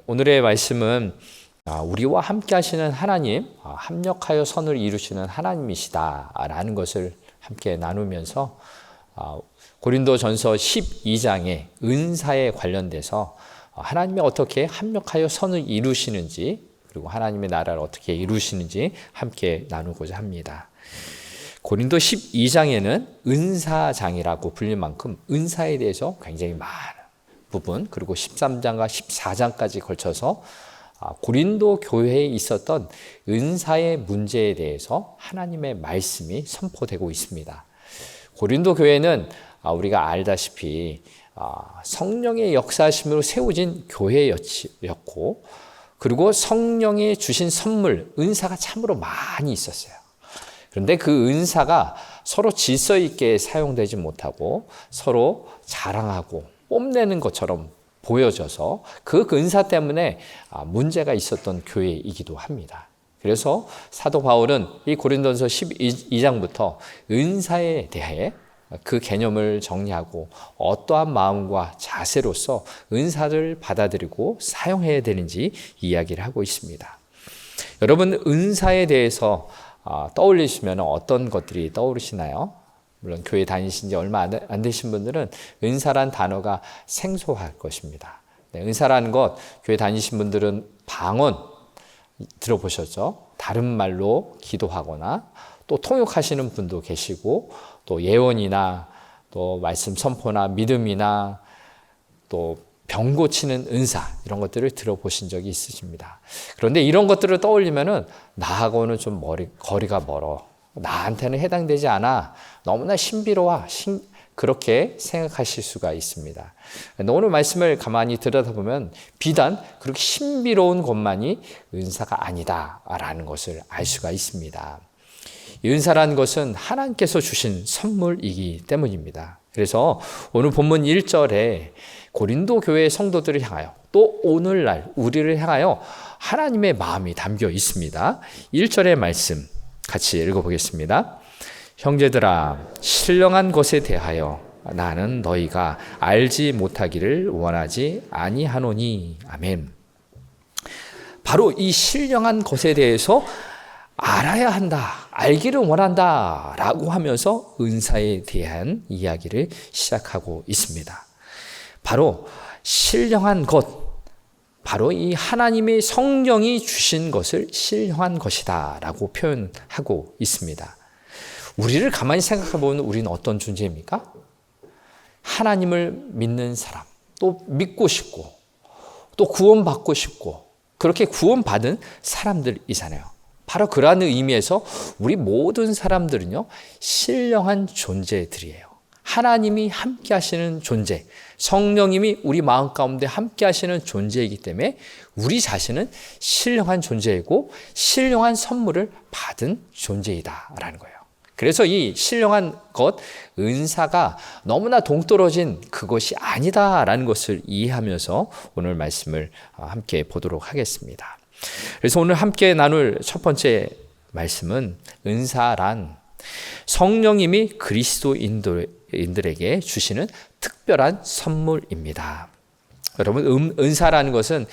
오늘의 말씀은 우리와 함께 하시는 하나님, 합력하여 선을 이루시는 하나님이시다라는 것을 함께 나누면서 고린도전서 12장의 은사에 관련돼서 하나님이 어떻게 합력하여 선을 이루시는지, 그리고 하나님의 나라를 어떻게 이루시는지 함께 나누고자 합니다. 고린도 12장에는 은사장이라고 불릴 만큼 은사에 대해서 굉장히 많은 부분, 그리고 13장과 14장까지 걸쳐서 고린도 교회에 있었던 은사의 문제에 대해서 하나님의 말씀이 선포되고 있습니다. 고린도 교회는 우리가 알다시피 성령의 역사심으로 세워진 교회였고, 그리고 성령이 주신 선물, 은사가 참으로 많이 있었어요. 그런데 그 은사가 서로 질서 있게 사용되지 못하고 서로 자랑하고 뽐내는 것처럼 보여져서 그 은사 때문에 문제가 있었던 교회이기도 합니다. 그래서 사도 바울은 이 고린도전서 12장부터 은사에 대해 그 개념을 정리하고 어떠한 마음과 자세로서 은사를 받아들이고 사용해야 되는지 이야기를 하고 있습니다. 여러분, 은사에 대해서 떠올리시면 어떤 것들이 떠오르시나요? 물론 교회 다니신 지 얼마 안 되신 분들은 은사란 단어가 생소할 것입니다. 은사라는 것, 교회 다니신 분들은 방언 들어보셨죠? 다른 말로 기도하거나 또 통역하시는 분도 계시고, 또 예언이나 또 말씀 선포나 믿음이나 또 병 고치는 은사, 이런 것들을 들어보신 적이 있으십니다. 그런데 이런 것들을 떠올리면은 나하고는 좀 거리가 멀어, 나한테는 해당되지 않아, 너무나 신비로워, 그렇게 생각하실 수가 있습니다. 오늘 말씀을 가만히 들여다보면 비단 그렇게 신비로운 것만이 은사가 아니다라는 것을 알 수가 있습니다. 은사라는 것은 하나님께서 주신 선물이기 때문입니다. 그래서 오늘 본문 1절에 고린도 교회 성도들을 향하여, 또 오늘날 우리를 향하여 하나님의 마음이 담겨 있습니다. 1절의 말씀 같이 읽어보겠습니다. 형제들아, 신령한 것에 대하여 나는 너희가 알지 못하기를 원하지 아니하노니. 아멘. 바로 이 신령한 것에 대해서 알아야 한다, 알기를 원한다 라고 하면서 은사에 대한 이야기를 시작하고 있습니다. 바로 신령한 것, 바로 이 하나님의 성령이 주신 것을 신령한 것이다 라고 표현하고 있습니다. 우리를 가만히 생각해 보면 우리는 어떤 존재입니까? 하나님을 믿는 사람, 또 믿고 싶고, 또 구원받고 싶고, 그렇게 구원받은 사람들이잖아요. 바로 그러한 의미에서 우리 모든 사람들은요, 신령한 존재들이에요. 하나님이 함께 하시는 존재, 성령님이 우리 마음 가운데 함께 하시는 존재이기 때문에 우리 자신은 신령한 존재이고 신령한 선물을 받은 존재이다라는 거예요. 그래서 이 신령한 것, 은사가 너무나 동떨어진 그것이 아니다라는 것을 이해하면서 오늘 말씀을 함께 보도록 하겠습니다. 그래서 오늘 함께 나눌 첫 번째 말씀은 은사란 성령님이 그리스도인들에게 주시는 특별한 선물입니다. 여러분, 은사라는 것은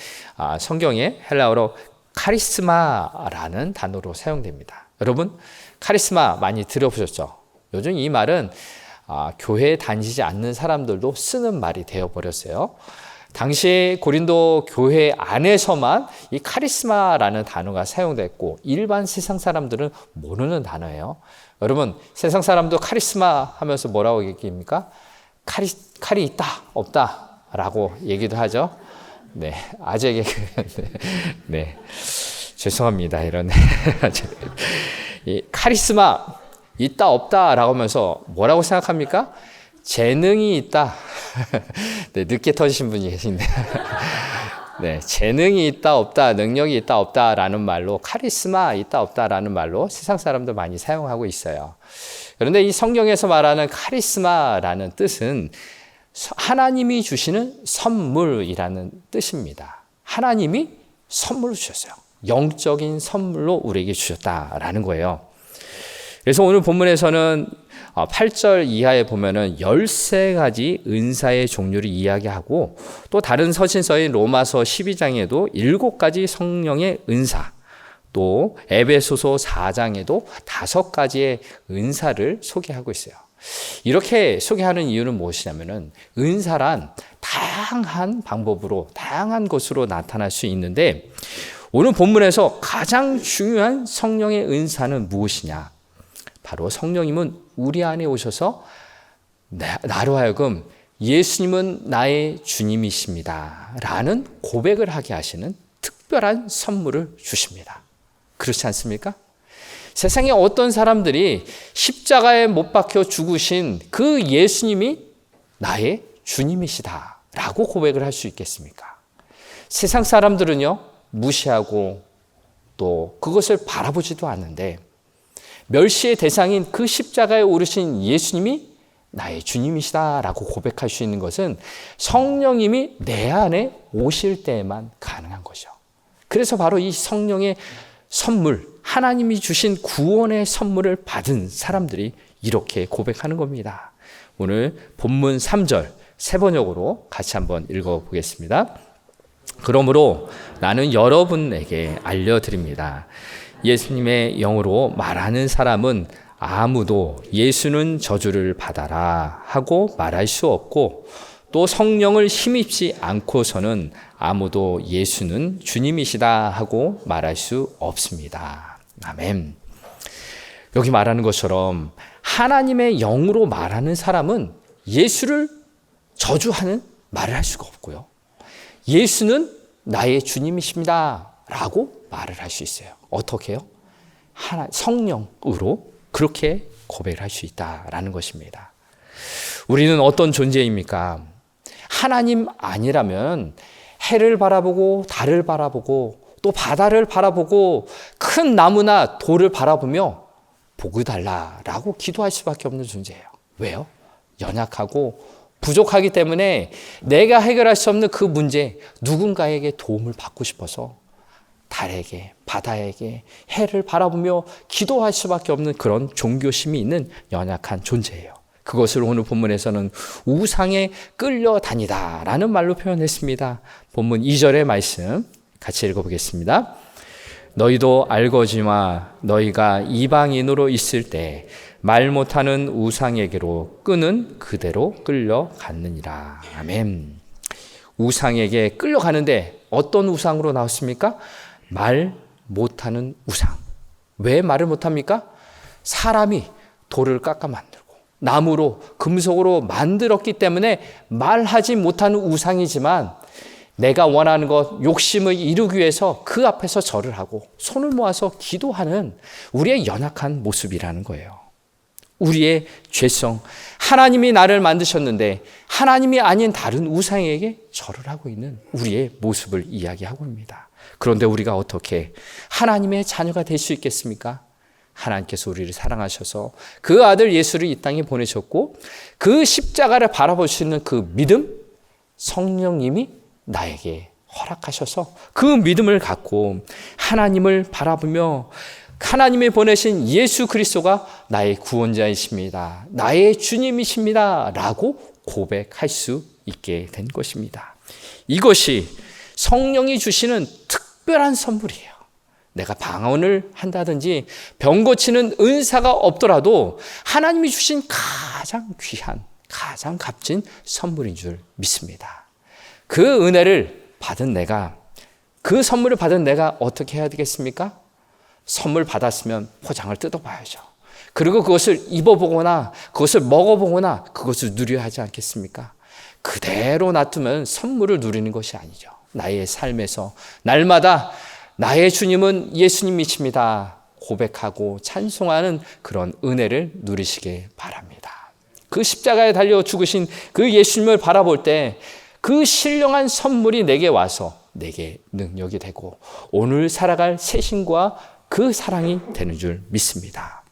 성경에 헬라어로 카리스마라는 단어로 사용됩니다. 여러분, 카리스마 많이 들어보셨죠? 요즘 이 말은 교회에 다니지 않는 사람들도 쓰는 말이 되어버렸어요. 당시에 고린도 교회 안에서만 이 카리스마라는 단어가 사용됐고, 일반 세상 사람들은 모르는 단어예요. 여러분, 세상 사람도 카리스마 하면서 뭐라고 얘기합니까? 칼이 있다, 없다 라고 얘기도 하죠. 네, 아재에게 네, 죄송합니다. 이런 이 카리스마 있다, 없다 라고 하면서 뭐라고 생각합니까? 재능이 있다. 네, 늦게 터지신 분이 계신데. 네, 재능이 있다, 없다, 능력이 있다, 없다라는 말로, 카리스마 있다, 없다라는 말로 세상 사람도 많이 사용하고 있어요. 그런데 이 성경에서 말하는 카리스마라는 뜻은 하나님이 주시는 선물이라는 뜻입니다. 하나님이 선물을 주셨어요. 영적인 선물로 우리에게 주셨다라는 거예요. 그래서 오늘 본문에서는 8절 이하에 보면은 13가지 은사의 종류를 이야기하고 또 다른 서신서인 로마서 12장에도 7가지 성령의 은사, 또 에베소서 4장에도 5가지의 은사를 소개하고 있어요. 이렇게 소개하는 이유는 무엇이냐면은 은사란 다양한 방법으로 다양한 것으로 나타날 수 있는데 오늘 본문에서 가장 중요한 성령의 은사는 무엇이냐? 바로 성령님은 우리 안에 오셔서 나로 하여금 예수님은 나의 주님이십니다 라는 고백을 하게 하시는 특별한 선물을 주십니다. 그렇지 않습니까? 세상에 어떤 사람들이 십자가에 못 박혀 죽으신 그 예수님이 나의 주님이시다 라고 고백을 할 수 있겠습니까? 세상 사람들은요, 무시하고 또 그것을 바라보지도 않는데 멸시의 대상인 그 십자가에 오르신 예수님이 나의 주님이시다 라고 고백할 수 있는 것은 성령님이 내 안에 오실 때에만 가능한 거죠. 그래서 바로 이 성령의 선물, 하나님이 주신 구원의 선물을 받은 사람들이 이렇게 고백하는 겁니다. 오늘 본문 3절 세 번역으로 같이 한번 읽어보겠습니다. 그러므로 나는 여러분에게 알려드립니다. 예수님의 영으로 말하는 사람은 아무도 예수는 저주를 받아라 하고 말할 수 없고 또 성령을 힘입지 않고서는 아무도 예수는 주님이시다 하고 말할 수 없습니다. 아멘. 여기 말하는 것처럼 하나님의 영으로 말하는 사람은 예수를 저주하는 말을 할 수가 없고요. 예수는 나의 주님이십니다 라고 말을 할 수 있어요. 어떻게 해요? 성령으로 그렇게 고백을 할 수 있다라는 것입니다. 우리는 어떤 존재입니까? 하나님 아니라면 해를 바라보고 달을 바라보고 또 바다를 바라보고 큰 나무나 돌을 바라보며 복을 달라라고 기도할 수밖에 없는 존재예요. 왜요? 연약하고 부족하기 때문에 내가 해결할 수 없는 그 문제, 누군가에게 도움을 받고 싶어서 달에게, 바다에게, 해를 바라보며 기도할 수밖에 없는 그런 종교심이 있는 연약한 존재예요. 그것을 오늘 본문에서는 우상에 끌려다니다 라는 말로 표현했습니다. 본문 2절의 말씀 같이 읽어보겠습니다. 너희도 알거지와 너희가 이방인으로 있을 때 말 못하는 우상에게로 끄는 그대로 끌려갔느니라. 아멘. 우상에게 끌려가는데 어떤 우상으로 나왔습니까? 말 못하는 우상. 왜 말을 못합니까? 사람이 돌을 깎아 만들고 나무로 금속으로 만들었기 때문에 말하지 못하는 우상이지만 내가 원하는 것, 욕심을 이루기 위해서 그 앞에서 절을 하고 손을 모아서 기도하는 우리의 연약한 모습이라는 거예요. 우리의 죄성, 하나님이 나를 만드셨는데 하나님이 아닌 다른 우상에게 절을 하고 있는 우리의 모습을 이야기하고 있습니다. 그런데 우리가 어떻게 하나님의 자녀가 될 수 있겠습니까? 하나님께서 우리를 사랑하셔서 그 아들 예수를 이 땅에 보내셨고 그 십자가를 바라볼 수 있는 그 믿음, 성령님이 나에게 허락하셔서 그 믿음을 갖고 하나님을 바라보며 하나님이 보내신 예수 그리스도가 나의 구원자이십니다. 나의 주님이십니다. 라고 고백할 수 있게 된 것입니다. 이것이 성령이 주시는 특별한 선물이에요. 내가 방언을 한다든지 병 고치는 은사가 없더라도 하나님이 주신 가장 귀한, 가장 값진 선물인 줄 믿습니다. 그 은혜를 받은 내가, 그 선물을 받은 내가 어떻게 해야 되겠습니까? 선물 받았으면 포장을 뜯어봐야죠. 그리고 그것을 입어보거나 그것을 먹어보거나 그것을 누려야 하지 않겠습니까? 그대로 놔두면 선물을 누리는 것이 아니죠. 나의 삶에서 날마다 나의 주님은 예수님이십니다 고백하고 찬송하는 그런 은혜를 누리시길 바랍니다. 그 십자가에 달려 죽으신 그 예수님을 바라볼 때 그 신령한 선물이 내게 와서 내게 능력이 되고 오늘 살아갈 새 신과 그 사랑이 되는 줄 믿습니다.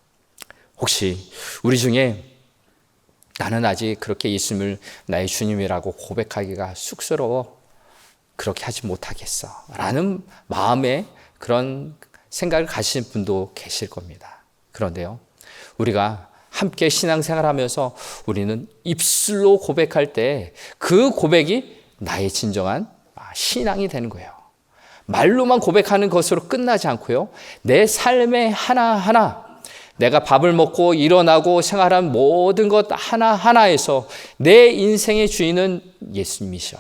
혹시 우리 중에 나는 아직 그렇게 예수님을 나의 주님이라고 고백하기가 쑥스러워 그렇게 하지 못하겠어 라는 마음에 그런 생각을 가지신 분도 계실 겁니다. 그런데요, 우리가 함께 신앙생활하면서 우리는 입술로 고백할 때 그 고백이 나의 진정한 신앙이 되는 거예요. 말로만 고백하는 것으로 끝나지 않고요. 내 삶의 하나하나, 내가 밥을 먹고 일어나고 생활한 모든 것 하나하나에서 내 인생의 주인은 예수님이셔.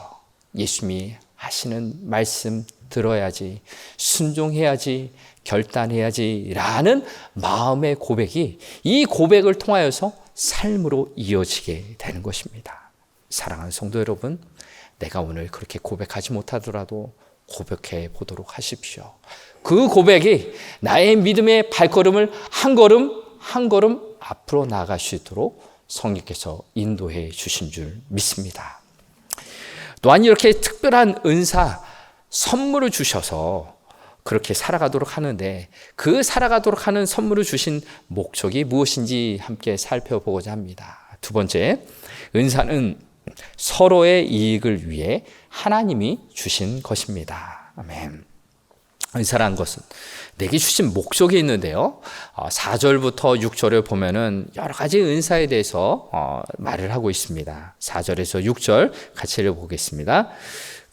예수님이 하시는 말씀 들어야지, 순종해야지, 결단해야지 라는 마음의 고백이 이 고백을 통하여서 삶으로 이어지게 되는 것입니다. 사랑하는 성도 여러분, 내가 오늘 그렇게 고백하지 못하더라도 고백해 보도록 하십시오. 그 고백이 나의 믿음의 발걸음을 한 걸음 한 걸음 앞으로 나아갈 수 있도록 성령께서 인도해 주신 줄 믿습니다. 또한 이렇게 특별한 은사, 선물을 주셔서 그렇게 살아가도록 하는데, 그 살아가도록 하는 선물을 주신 목적이 무엇인지 함께 살펴보고자 합니다. 두 번째, 은사는 서로의 이익을 위해 하나님이 주신 것입니다. 아멘. 은사라는 것은 내게 주신 목적이 있는데요. 4절부터 6절을 보면은 여러 가지 은사에 대해서 말을 하고 있습니다. 4절에서 6절 같이 읽어보겠습니다.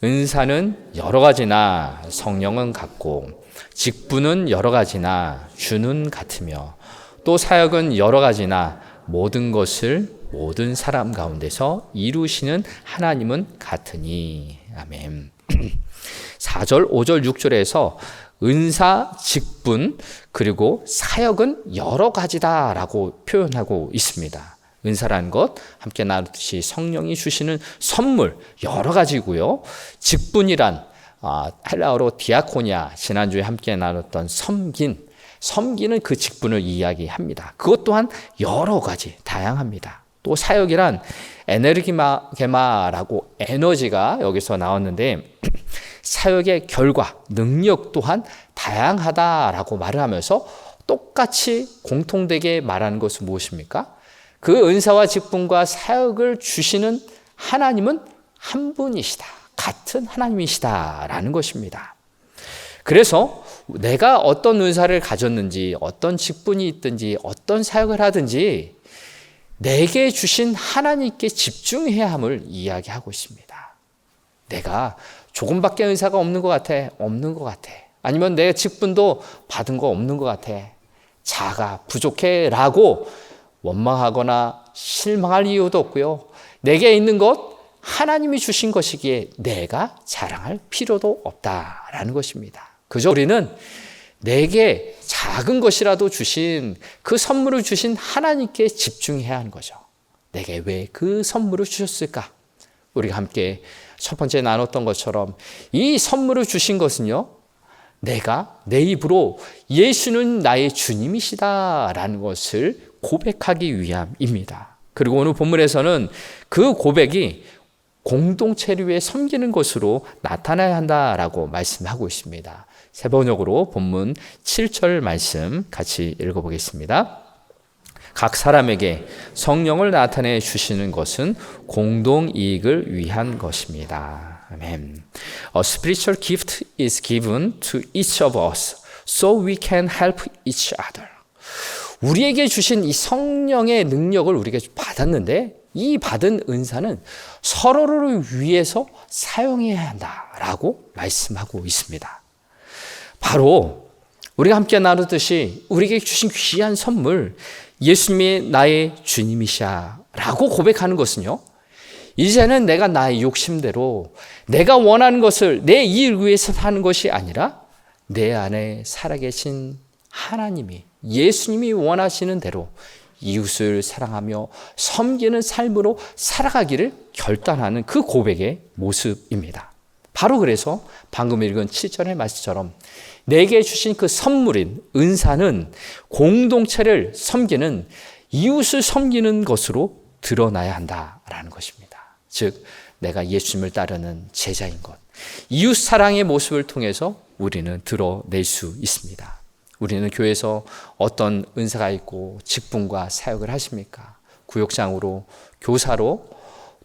은사는 여러 가지나 성령은 같고, 직분은 여러 가지나 주는 같으며, 또 사역은 여러 가지나 모든 것을 모든 사람 가운데서 이루시는 하나님은 같으니. 아멘. 4절, 5절, 6절에서 은사, 직분, 그리고 사역은 여러 가지다라고 표현하고 있습니다. 은사라는 것, 함께 나누듯이 성령이 주시는 선물 여러 가지고요. 직분이란 헬라어로 디아코니아, 지난주에 함께 나눴던 섬기는 그 직분을 이야기합니다. 그것 또한 여러 가지 다양합니다. 또 사역이란 에너기마라고 에너지가 여기서 나왔는데, 사역의 결과, 능력 또한 다양하다라고 말을 하면서 똑같이 공통되게 말하는 것은 무엇입니까? 그 은사와 직분과 사역을 주시는 하나님은 한 분이시다. 같은 하나님이시다라는 것입니다. 그래서 내가 어떤 은사를 가졌는지, 어떤 직분이 있든지, 어떤 사역을 하든지 내게 주신 하나님께 집중해야 함을 이야기하고 있습니다. 내가 조금밖에 은사가 없는 것 같아. 아니면 내 직분도 받은 거 없는 것 같아. 작아, 부족해 라고 원망하거나 실망할 이유도 없고요. 내게 있는 것 하나님이 주신 것이기에 내가 자랑할 필요도 없다라는 것입니다. 그저 우리는 내게 작은 것이라도 주신 그 선물을 주신 하나님께 집중해야 하는 거죠. 내게 왜 그 선물을 주셨을까? 우리가 함께 첫 번째 나눴던 것처럼 이 선물을 주신 것은요, 내가 내 입으로 예수는 나의 주님이시다라는 것을 고백하기 위함입니다. 그리고 오늘 본문에서는 그 고백이 공동체를 위해 섬기는 것으로 나타나야 한다라고 말씀하고 있습니다. 세 번역으로 본문 7절 말씀 같이 읽어보겠습니다. 각 사람에게 성령을 나타내 주시는 것은 공동 이익을 위한 것입니다. 아멘. A spiritual gift is given to each of us so we can help each other. 우리에게 주신 이 성령의 능력을 우리가 받았는데, 이 받은 은사는 서로를 위해서 사용해야 한다라고 말씀하고 있습니다. 바로 우리가 함께 나누듯이 우리에게 주신 귀한 선물, 예수님이 나의 주님이시라고 고백하는 것은요, 이제는 내가 나의 욕심대로 내가 원하는 것을 내 이익을 위해서 하는 것이 아니라 내 안에 살아계신 하나님이, 예수님이 원하시는 대로 이웃을 사랑하며 섬기는 삶으로 살아가기를 결단하는 그 고백의 모습입니다. 바로 그래서 방금 읽은 7절의 말씀처럼 내게 주신 그 선물인 은사는 공동체를 섬기는, 이웃을 섬기는 것으로 드러나야 한다라는 것입니다. 즉, 내가 예수님을 따르는 제자인 것, 이웃 사랑의 모습을 통해서 우리는 드러낼 수 있습니다. 우리는 교회에서 어떤 은사가 있고 직분과 사역을 하십니까? 구역장으로, 교사로,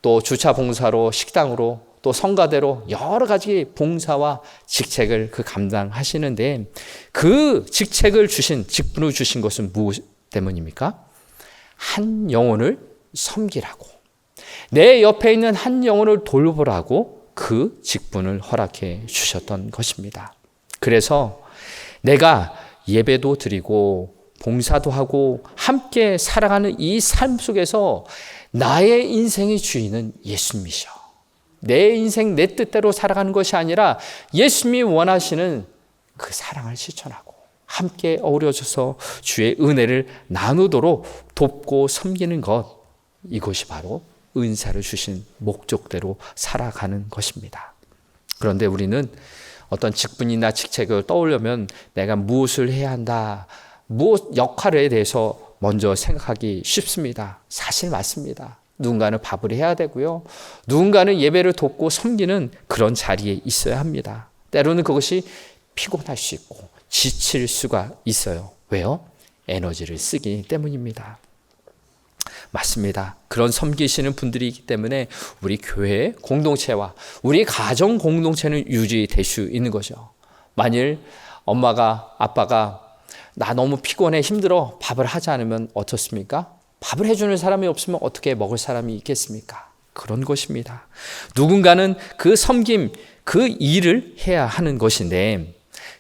또 주차 봉사로, 식당으로, 또 성가대로 여러 가지 봉사와 직책을 감당하시는데, 그 직책을 주신, 직분을 주신 것은 무엇 때문입니까? 한 영혼을 섬기라고, 내 옆에 있는 한 영혼을 돌보라고 그 직분을 허락해 주셨던 것입니다. 그래서 내가 예배도 드리고 봉사도 하고 함께 살아가는 이 삶 속에서 나의 인생의 주인은 예수님이셔. 내 인생 내 뜻대로 살아가는 것이 아니라 예수님이 원하시는 그 사랑을 실천하고 함께 어우러져서 주의 은혜를 나누도록 돕고 섬기는 것, 이것이 바로 은사를 주신 목적대로 살아가는 것입니다. 그런데 우리는 어떤 직분이나 직책을 떠올려면 내가 무엇을 해야 한다, 무엇 역할에 대해서 먼저 생각하기 쉽습니다. 사실 맞습니다. 누군가는 밥을 해야 되고요. 누군가는 예배를 돕고 섬기는 그런 자리에 있어야 합니다. 때로는 그것이 피곤할 수 있고 지칠 수가 있어요. 왜요? 에너지를 쓰기 때문입니다. 맞습니다. 그런 섬기시는 분들이 있기 때문에 우리 교회 공동체와 우리 가정 공동체는 유지될 수 있는 거죠. 만일 엄마가, 아빠가 나 너무 피곤해, 힘들어, 밥을 하지 않으면 어떻습니까? 밥을 해주는 사람이 없으면 어떻게 먹을 사람이 있겠습니까? 그런 것입니다. 누군가는 그 섬김, 그 일을 해야 하는 것인데,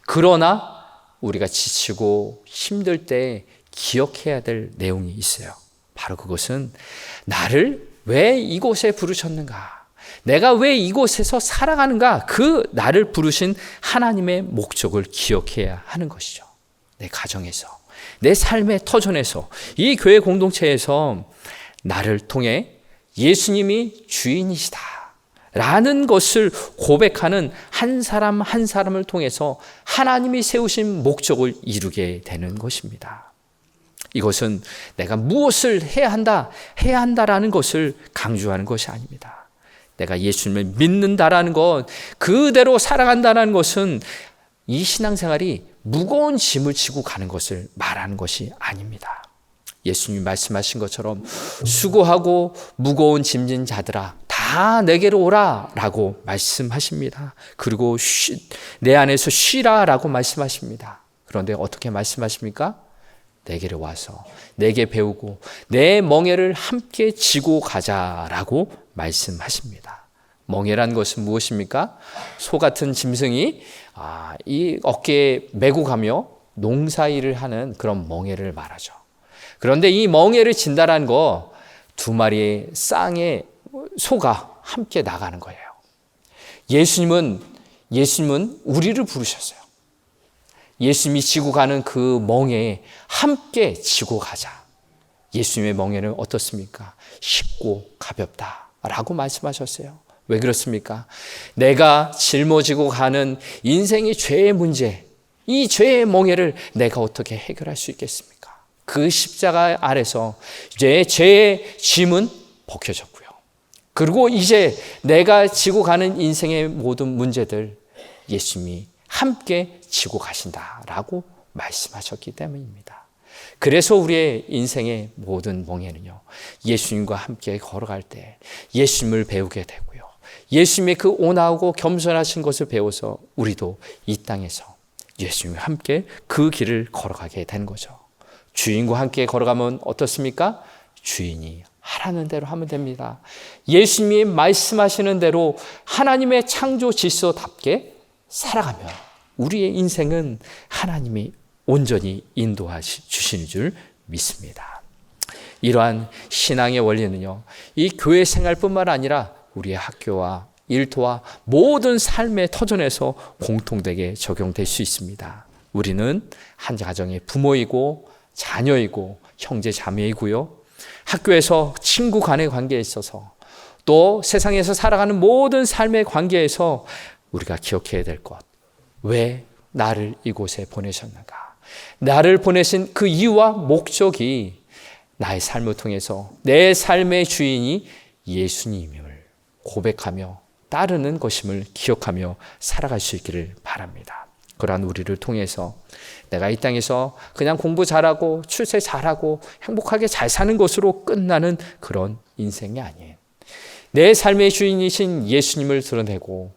그러나 우리가 지치고 힘들 때 기억해야 될 내용이 있어요. 바로 그것은 나를 왜 이곳에 부르셨는가? 내가 왜 이곳에서 살아가는가? 그 나를 부르신 하나님의 목적을 기억해야 하는 것이죠. 내 가정에서, 내 삶의 터전에서, 이 교회 공동체에서 나를 통해 예수님이 주인이시다 라는 것을 고백하는 한 사람 한 사람을 통해서 하나님이 세우신 목적을 이루게 되는 것입니다. 이것은 내가 무엇을 해야 한다라는 것을 강조하는 것이 아닙니다. 내가 예수님을 믿는다라는 것, 그대로 살아간다는 것은 이 신앙생활이 무거운 짐을 지고 가는 것을 말하는 것이 아닙니다. 예수님이 말씀하신 것처럼 수고하고 무거운 짐진 자들아 다 내게로 오라 라고 말씀하십니다. 그리고 내 안에서 쉬라 라고 말씀하십니다. 그런데 어떻게 말씀하십니까? 내게로 와서 내게 배우고 내 멍에를 함께 지고 가자라고 말씀하십니다. 멍에란 것은 무엇입니까? 소 같은 짐승이 이 어깨에 메고 가며 농사일을 하는 그런 멍에를 말하죠. 그런데 이 멍에를 진다라는 거, 두 마리의 쌍의 소가 함께 나가는 거예요. 예수님은 우리를 부르셨어요. 예수님이 지고 가는 그 멍에 함께 지고 가자. 예수님의 멍에는 어떻습니까? 쉽고 가볍다라고 말씀하셨어요. 왜 그렇습니까? 내가 짊어지고 가는 인생의 죄의 문제, 이 죄의 멍에를 내가 어떻게 해결할 수 있겠습니까? 그 십자가 아래서 이제 죄의 짐은 벗겨졌고요. 그리고 이제 내가 지고 가는 인생의 모든 문제들 예수님이 함께 지고 가신다라고 말씀하셨기 때문입니다. 그래서 우리의 인생의 모든 멍에는요, 예수님과 함께 걸어갈 때 예수님을 배우게 되고요. 예수님의 그 온화하고 겸손하신 것을 배워서 우리도 이 땅에서 예수님과 함께 그 길을 걸어가게 되는 거죠. 주인과 함께 걸어가면 어떻습니까? 주인이 하라는 대로 하면 됩니다. 예수님이 말씀하시는 대로 하나님의 창조 질서답게 살아가면 우리의 인생은 하나님이 온전히 인도해 주시는 줄 믿습니다. 이러한 신앙의 원리는요, 이 교회 생활뿐만 아니라 우리의 학교와 일터와 모든 삶의 터전에서 공통되게 적용될 수 있습니다. 우리는 한 가정의 부모이고 자녀이고 형제 자매이고요. 학교에서 친구 간의 관계에 있어서 또 세상에서 살아가는 모든 삶의 관계에서 우리가 기억해야 될 것. 왜 나를 이곳에 보내셨는가? 나를 보내신 그 이유와 목적이 나의 삶을 통해서 내 삶의 주인이 예수님임을 고백하며 따르는 것임을 기억하며 살아갈 수 있기를 바랍니다. 그러한 우리를 통해서 내가 이 땅에서 그냥 공부 잘하고 출세 잘하고 행복하게 잘 사는 것으로 끝나는 그런 인생이 아닌 내 삶의 주인이신 예수님을 드러내고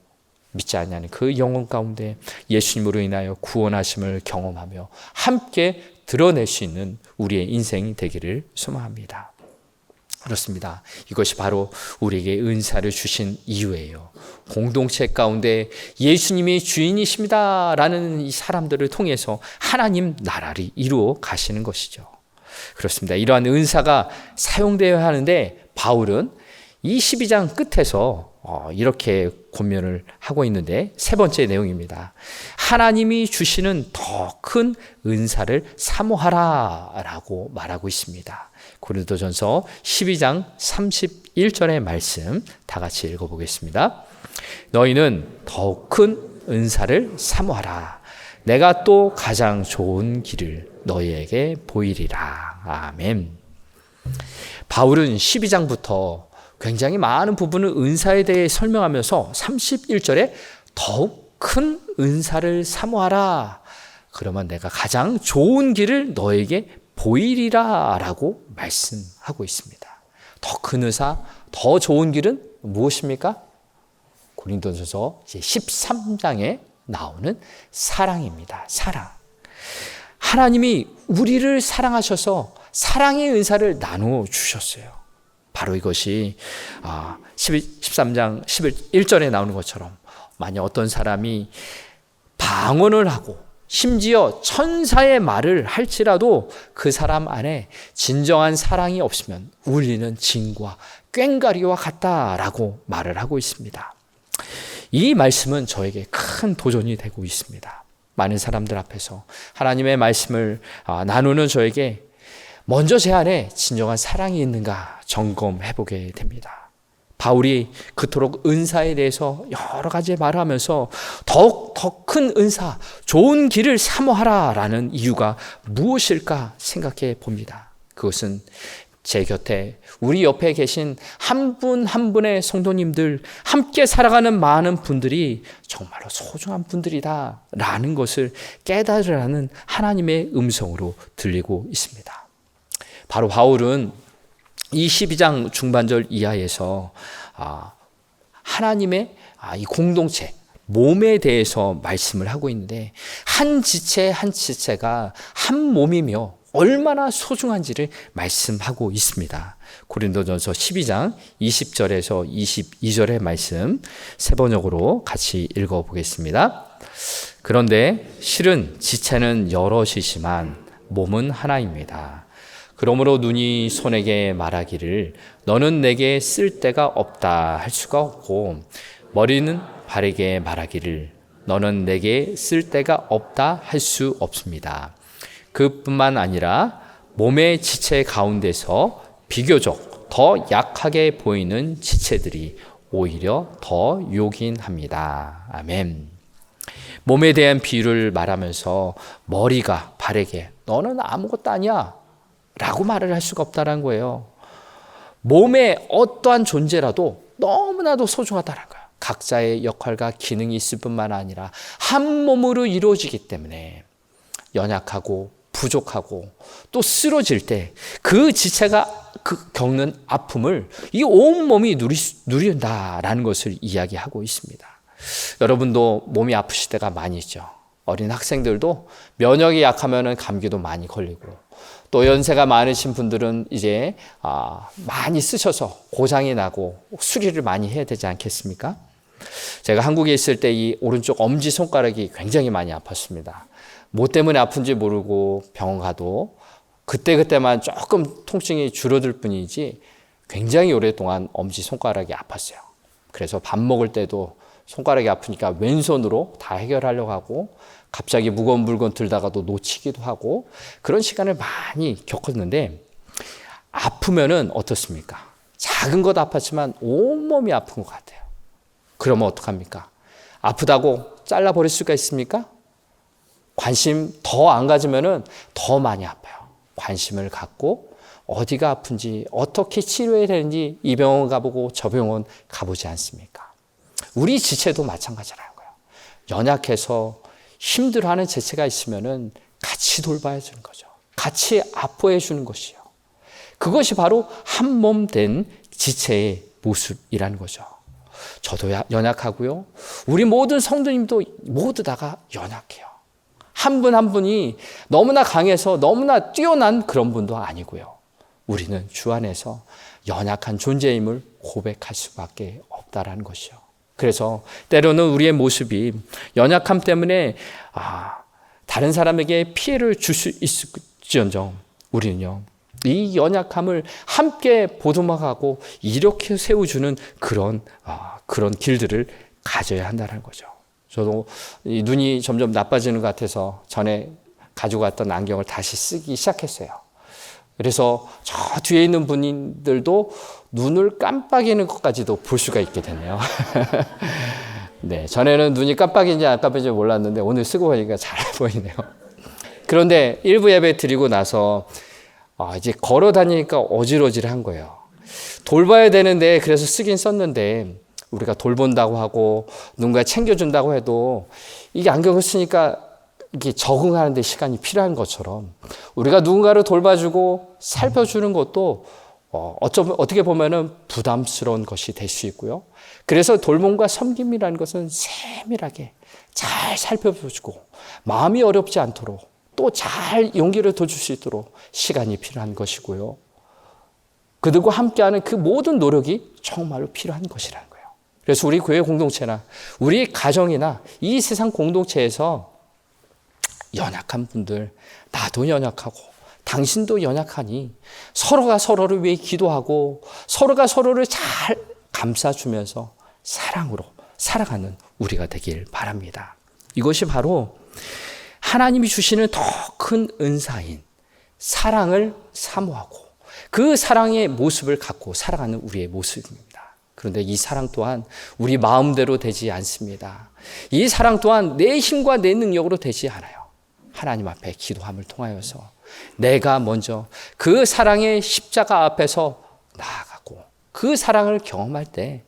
믿지 않냐는 그 영혼 가운데 예수님으로 인하여 구원하심을 경험하며 함께 드러낼 수 있는 우리의 인생이 되기를 소망합니다. 그렇습니다. 이것이 바로 우리에게 은사를 주신 이유예요. 공동체 가운데 예수님이 주인이십니다라는 이 사람들을 통해서 하나님 나라를 이루어 가시는 것이죠. 그렇습니다. 이러한 은사가 사용되어야 하는데 바울은 이 12장 끝에서 이렇게 권면을 하고 있는데 세 번째 내용입니다. 하나님이 주시는 더 큰 은사를 사모하라 라고 말하고 있습니다. 고린도전서 12장 31절의 말씀 다 같이 읽어보겠습니다. 너희는 더욱 큰 은사를 사모하라. 내가 또 가장 좋은 길을 너희에게 보이리라. 아멘. 바울은 12장부터 굉장히 많은 부분을 은사에 대해 설명하면서 31절에 더욱 큰 은사를 사모하라. 그러면 내가 가장 좋은 길을 너에게 보이리라 라고 말씀하고 있습니다. 더 큰 은사, 더 좋은 길은 무엇입니까? 고린도전서 13장에 나오는 사랑입니다. 사랑. 하나님이 우리를 사랑하셔서 사랑의 은사를 나누어 주셨어요. 바로 이것이 13장 11절에 나오는 것처럼 만약 어떤 사람이 방언을 하고 심지어 천사의 말을 할지라도 그 사람 안에 진정한 사랑이 없으면 울리는 징과 꽹과리와 같다라고 말을 하고 있습니다. 이 말씀은 저에게 큰 도전이 되고 있습니다. 많은 사람들 앞에서 하나님의 말씀을 나누는 저에게 먼저 제 안에 진정한 사랑이 있는가 점검해보게 됩니다. 바울이 그토록 은사에 대해서 여러 가지 말하면서 더욱 더 큰 은사, 좋은 길을 사모하라라는 이유가 무엇일까 생각해 봅니다. 그것은 제 곁에 우리 옆에 계신 한 분 한 분의 성도님들, 함께 살아가는 많은 분들이 정말로 소중한 분들이다라는 것을 깨달으라는 하나님의 음성으로 들리고 있습니다. 바로 바울은 이 12장 중반절 이하에서 하나님의 이 공동체, 몸에 대해서 말씀을 하고 있는데 한 지체 한 지체가 한 몸이며 얼마나 소중한지를 말씀하고 있습니다. 고린도전서 12장 20절에서 22절의 말씀 세 번역으로 같이 읽어보겠습니다. 그런데 실은 지체는 여럿이지만 몸은 하나입니다. 그러므로 눈이 손에게 말하기를 너는 내게 쓸 데가 없다 할 수가 없고 머리는 발에게 말하기를 너는 내게 쓸 데가 없다 할 수 없습니다. 그뿐만 아니라 몸의 지체 가운데서 비교적 더 약하게 보이는 지체들이 오히려 더 요긴합니다. 아멘. 몸에 대한 비유를 말하면서 머리가 발에게 너는 아무것도 아니야 라고 말을 할 수가 없다는 거예요. 몸의 어떠한 존재라도 너무나도 소중하다는 거예요. 각자의 역할과 기능이 있을 뿐만 아니라 한 몸으로 이루어지기 때문에 연약하고 부족하고 또 쓰러질 때 그 지체가 겪는 아픔을 이 온몸이 누린다라는 것을 이야기하고 있습니다. 여러분도 몸이 아프실 때가 많이 있죠. 어린 학생들도 면역이 약하면 감기도 많이 걸리고 또 연세가 많으신 분들은 이제 많이 쓰셔서 고장이 나고 수리를 많이 해야 되지 않겠습니까? 제가 한국에 있을 때 이 오른쪽 엄지손가락이 굉장히 많이 아팠습니다. 뭐 때문에 아픈지 모르고 병원 가도 그때그때만 조금 통증이 줄어들 뿐이지 굉장히 오랫동안 엄지손가락이 아팠어요. 그래서 밥 먹을 때도 손가락이 아프니까 왼손으로 다 해결하려고 하고 갑자기 무거운 물건 들다가도 놓치기도 하고 그런 시간을 많이 겪었는데 아프면은 어떻습니까? 작은 것 아팠지만 온몸이 아픈 것 같아요. 그러면 어떡합니까? 아프다고 잘라버릴 수가 있습니까? 관심 더 안 가지면은 더 많이 아파요. 관심을 갖고 어디가 아픈지 어떻게 치료해야 되는지 이 병원 가보고 저 병원 가보지 않습니까? 우리 지체도 마찬가지라는 거예요. 연약해서 힘들어하는 지체가 있으면은 같이 돌봐야 주는 거죠. 같이 아파해 주는 것이요. 그것이 바로 한 몸 된 지체의 모습이라는 거죠. 저도 연약하고요. 우리 모든 성도님도 모두 다가 연약해요. 한 분 한 분이 너무나 강해서 너무나 뛰어난 그런 분도 아니고요. 우리는 주 안에서 연약한 존재임을 고백할 수밖에 없다라는 것이요. 그래서 때로는 우리의 모습이 연약함 때문에 다른 사람에게 피해를 줄 수 있을지언정 우리는요, 이 연약함을 함께 보듬어가고 이렇게 세워주는 그런 길들을 가져야 한다는 거죠. 저도 이 눈이 점점 나빠지는 것 같아서 전에 가지고 왔던 안경을 다시 쓰기 시작했어요. 그래서 저 뒤에 있는 분들도 눈을 깜빡이는 것까지도 볼 수가 있게 되네요. 네, 전에는 눈이 깜빡인지 안 깜빡인지 몰랐는데 오늘 쓰고 보니까 잘 보이네요. 그런데 일부 예배 드리고 나서 이제 걸어 다니니까 어질어질한 거예요. 돌봐야 되는데 그래서 쓰긴 썼는데 우리가 돌본다고 하고 누군가 챙겨준다고 해도 이게 안경을 쓰니까 이게 적응하는 데 시간이 필요한 것처럼 우리가 누군가를 돌봐주고 살펴주는 것도 어떻게 보면은 부담스러운 것이 될 수 있고요. 그래서 돌봄과 섬김이라는 것은 세밀하게 잘 살펴주고 마음이 어렵지 않도록 또 잘 용기를 더 줄 수 있도록 시간이 필요한 것이고요. 그들과 함께하는 그 모든 노력이 정말로 필요한 것이라는 거예요. 그래서 우리 교회 공동체나 우리 가정이나 이 세상 공동체에서 연약한 분들, 나도 연약하고 당신도 연약하니 서로가 서로를 위해 기도하고 서로가 서로를 잘 감싸주면서 사랑으로 살아가는 우리가 되길 바랍니다. 이것이 바로 하나님이 주시는 더 큰 은사인 사랑을 사모하고 그 사랑의 모습을 갖고 살아가는 우리의 모습입니다. 그런데 이 사랑 또한 우리 마음대로 되지 않습니다. 이 사랑 또한 내 힘과 내 능력으로 되지 않아요. 하나님 앞에 기도함을 통하여서 내가 먼저 그 사랑의 십자가 앞에서 나아가고 그 사랑을 경험할 때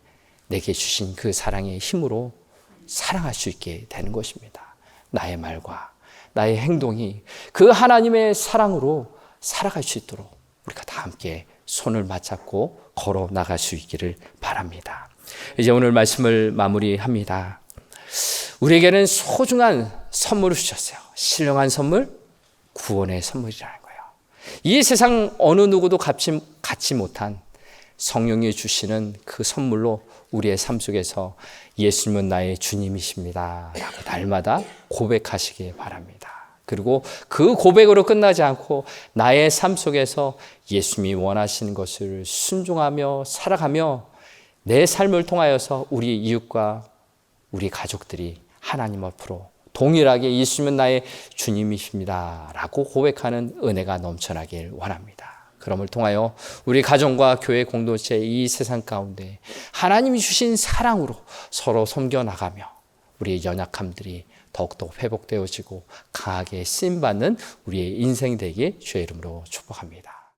내게 주신 그 사랑의 힘으로 사랑할 수 있게 되는 것입니다. 나의 말과 나의 행동이 그 하나님의 사랑으로 살아갈 수 있도록 우리가 다 함께 손을 맞잡고 걸어 나갈 수 있기를 바랍니다. 이제 오늘 말씀을 마무리합니다. 우리에게는 소중한 선물을 주셨어요. 신령한 선물, 구원의 선물이라는 거예요. 이 세상 어느 누구도 갖지 못한 성령이 주시는 그 선물로 우리의 삶 속에서 예수님은 나의 주님이십니다 라고 날마다 고백하시기 바랍니다. 그리고 그 고백으로 끝나지 않고 나의 삶 속에서 예수님이 원하시는 것을 순종하며 살아가며 내 삶을 통하여서 우리 이웃과 우리 가족들이 하나님 앞으로 동일하게 예수님은 나의 주님이십니다 라고 고백하는 은혜가 넘쳐나길 원합니다. 그럼을 통하여 우리 가정과 교회 공동체 이 세상 가운데 하나님이 주신 사랑으로 서로 섬겨나가며 우리의 연약함들이 더욱더 회복되어지고 강하게 쓰임받는 우리의 인생 되기에 주의 이름으로 축복합니다.